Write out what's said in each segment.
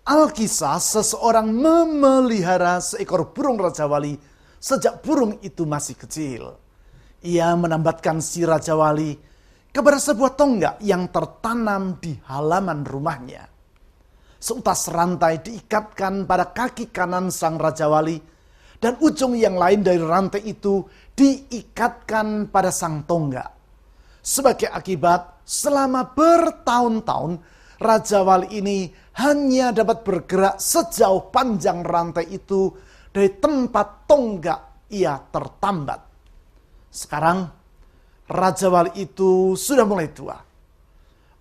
Alkisah, seseorang memelihara seekor burung Raja Wali sejak burung itu masih kecil. Ia menambatkan si Raja Wali kepada sebuah tonggak yang tertanam di halaman rumahnya. Seutas rantai diikatkan pada kaki kanan sang Raja Wali, dan ujung yang lain dari rantai itu diikatkan pada sang tonggak. Sebagai akibat, selama bertahun-tahun, Raja Wali ini hanya dapat bergerak sejauh panjang rantai itu dari tempat tonggak ia tertambat. Sekarang, Raja Wali itu sudah mulai tua.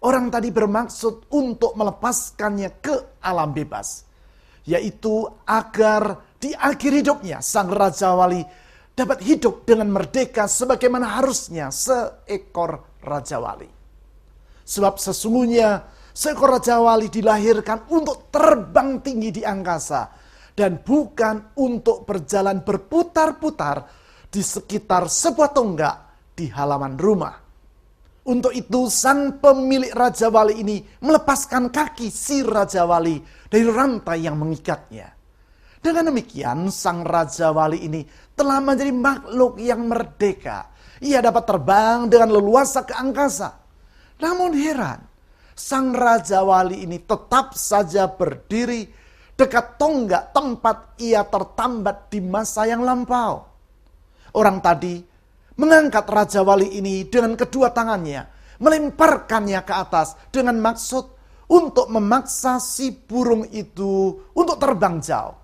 Orang tadi bermaksud untuk melepaskannya ke alam bebas, yaitu agar di akhir hidupnya sang Raja Wali dapat hidup dengan merdeka sebagaimana harusnya seekor Raja Wali. Sebab sesungguhnya seekor Raja Wali dilahirkan untuk terbang tinggi di angkasa dan bukan untuk berjalan berputar-putar di sekitar sebuah tonggak di halaman rumah. Untuk itu sang pemilik Raja Wali ini melepaskan kaki si Raja Wali dari rantai yang mengikatnya. Dengan demikian sang Raja Wali ini telah menjadi makhluk yang merdeka. Ia dapat terbang dengan leluasa ke angkasa. Namun heran, sang Raja Wali ini tetap saja berdiri dekat tonggak tempat ia tertambat di masa yang lampau. Orang tadi mengangkat Raja Wali ini dengan kedua tangannya, melemparkannya ke atas dengan maksud untuk memaksa si burung itu untuk terbang jauh.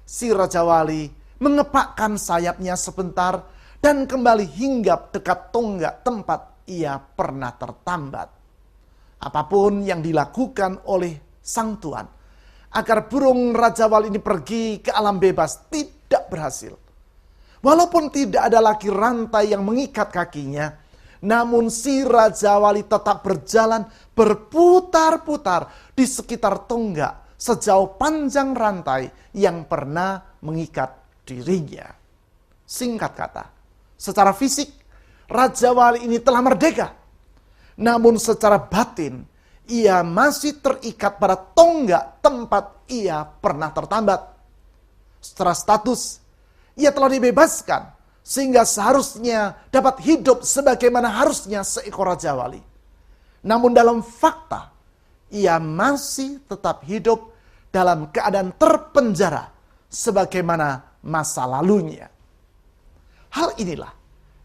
Si Raja Wali mengepakkan sayapnya sebentar dan kembali hinggap dekat tonggak tempat ia pernah tertambat. Apapun yang dilakukan oleh sang tuan agar burung Raja Wali ini pergi ke alam bebas tidak berhasil. Walaupun tidak ada lagi rantai yang mengikat kakinya, namun si Raja Wali tetap berjalan berputar-putar di sekitar tonggak sejauh panjang rantai yang pernah mengikat dirinya. Singkat kata, secara fisik Raja Wali ini telah merdeka. Namun secara batin, ia masih terikat pada tonggak tempat ia pernah tertambat. Secara status, ia telah dibebaskan sehingga seharusnya dapat hidup sebagaimana harusnya seekor Raja Wali. Namun dalam fakta, ia masih tetap hidup dalam keadaan terpenjara sebagaimana masa lalunya. Hal inilah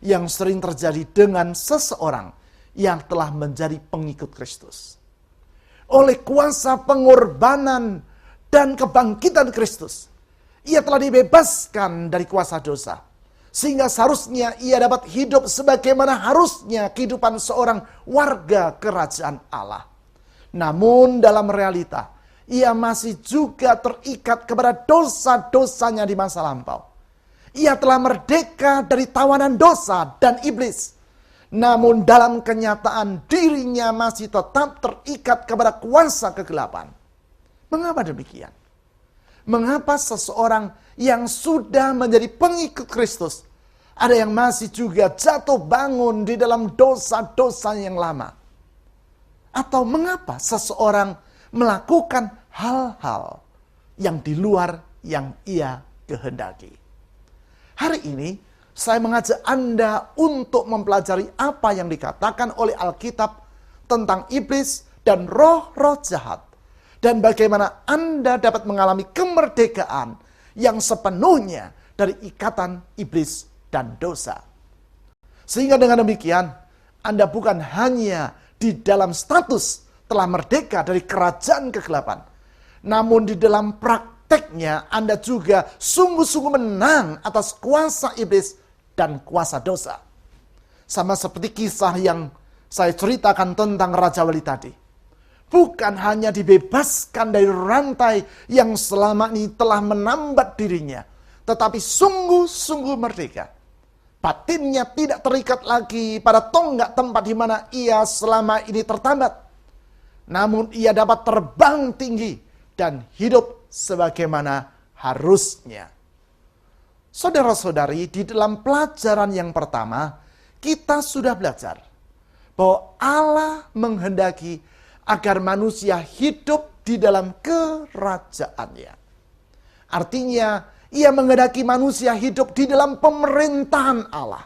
yang sering terjadi dengan seseorang yang telah menjadi pengikut Kristus. Oleh kuasa pengorbanan dan kebangkitan Kristus, ia telah dibebaskan dari kuasa dosa, sehingga seharusnya ia dapat hidup sebagaimana harusnya kehidupan seorang warga kerajaan Allah. Namun dalam realita, ia masih juga terikat kepada dosa-dosanya di masa lampau. Ia telah merdeka dari tawanan dosa dan iblis. Namun dalam kenyataan dirinya masih tetap terikat kepada kuasa kegelapan. Mengapa demikian? Mengapa seseorang yang sudah menjadi pengikut Kristus, ada yang masih juga jatuh bangun di dalam dosa-dosa yang lama? Atau mengapa seseorang melakukan hal-hal yang di luar yang ia kehendaki? Hari ini saya mengajak Anda untuk mempelajari apa yang dikatakan oleh Alkitab tentang iblis dan roh-roh jahat, dan bagaimana Anda dapat mengalami kemerdekaan yang sepenuhnya dari ikatan iblis dan dosa. Sehingga dengan demikian, Anda bukan hanya di dalam status telah merdeka dari kerajaan kegelapan, namun di dalam prakteknya Anda juga sungguh-sungguh menang atas kuasa iblis dan kuasa dosa. Sama seperti kisah yang saya ceritakan tentang Raja Wali tadi. Bukan hanya dibebaskan dari rantai yang selama ini telah menambat dirinya, tetapi sungguh-sungguh merdeka. Batinnya tidak terikat lagi pada tonggak tempat di mana ia selama ini tertambat. Namun ia dapat terbang tinggi dan hidup sebagaimana harusnya. Saudara-saudari, di dalam pelajaran yang pertama, kita sudah belajar bahwa Allah menghendaki agar manusia hidup di dalam kerajaannya. Artinya, ia menghendaki manusia hidup di dalam pemerintahan Allah.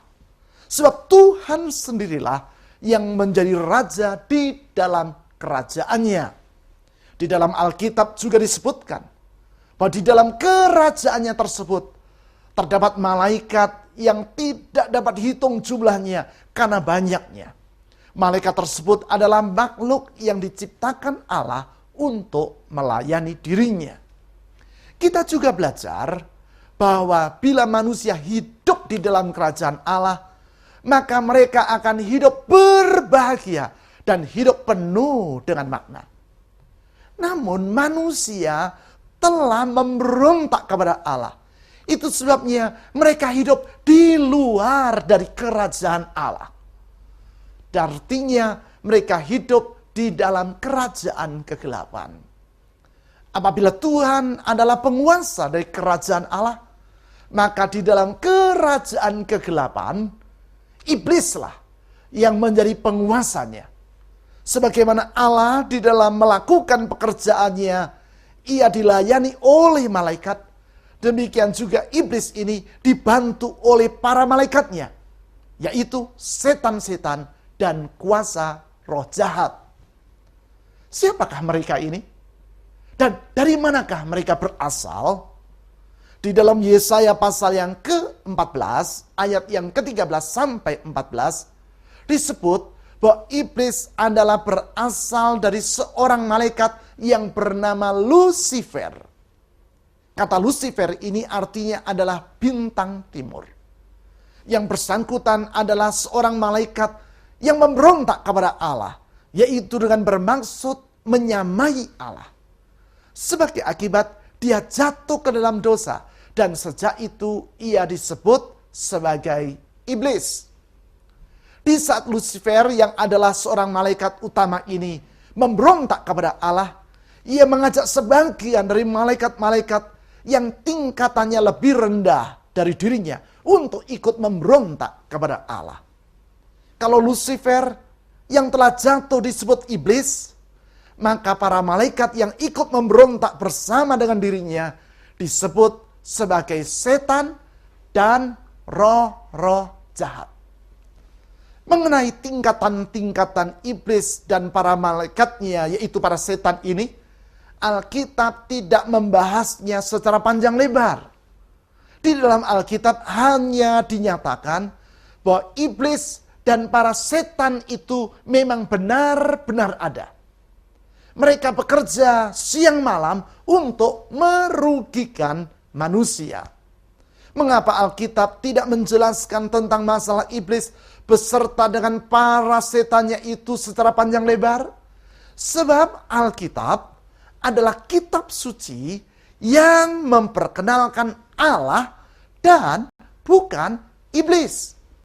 Sebab Tuhan sendirilah yang menjadi raja di dalam kerajaannya. Di dalam Alkitab juga disebutkan bahwa di dalam kerajaannya tersebut terdapat malaikat yang tidak dapat dihitung jumlahnya karena banyaknya. Malaikat tersebut adalah makhluk yang diciptakan Allah untuk melayani dirinya. Kita juga belajar bahwa bila manusia hidup di dalam kerajaan Allah, maka mereka akan hidup berbahagia dan hidup penuh dengan makna. Namun manusia telah memberontak kepada Allah. Itu sebabnya mereka hidup di luar dari kerajaan Allah. Artinya mereka hidup di dalam kerajaan kegelapan. Apabila Tuhan adalah penguasa dari kerajaan Allah, maka di dalam kerajaan kegelapan, iblislah yang menjadi penguasanya. Sebagaimana Allah di dalam melakukan pekerjaannya, ia dilayani oleh malaikat. Demikian juga iblis ini dibantu oleh para malaikatnya, yaitu setan-setan dan kuasa roh jahat. Siapakah mereka ini? Dan dari manakah mereka berasal? Di dalam Yesaya pasal yang ke-14, ayat yang ke-13 sampai 14, disebut bahwa iblis adalah berasal dari seorang malaikat yang bernama Lucifer. Kata Lucifer ini artinya adalah bintang timur. Yang bersangkutan adalah seorang malaikat yang memberontak kepada Allah, yaitu dengan bermaksud menyamai Allah. Sebagai akibat, dia jatuh ke dalam dosa, dan sejak itu ia disebut sebagai iblis. Di saat Lucifer yang adalah seorang malaikat utama ini memberontak kepada Allah, ia mengajak sebagian dari malaikat-malaikat yang tingkatannya lebih rendah dari dirinya untuk ikut memberontak kepada Allah. Kalau Lucifer yang telah jatuh disebut iblis, maka para malaikat yang ikut memberontak bersama dengan dirinya disebut sebagai setan dan roh-roh jahat. Mengenai tingkatan-tingkatan iblis dan para malaikatnya, yaitu para setan ini, Alkitab tidak membahasnya secara panjang lebar. Di dalam Alkitab hanya dinyatakan bahwa iblis dan para setan itu memang benar-benar ada. Mereka bekerja siang malam untuk merugikan manusia. Mengapa Alkitab tidak menjelaskan tentang masalah iblis beserta dengan para setannya itu secara panjang lebar? Sebab Alkitab adalah kitab suci yang memperkenalkan Allah dan bukan iblis.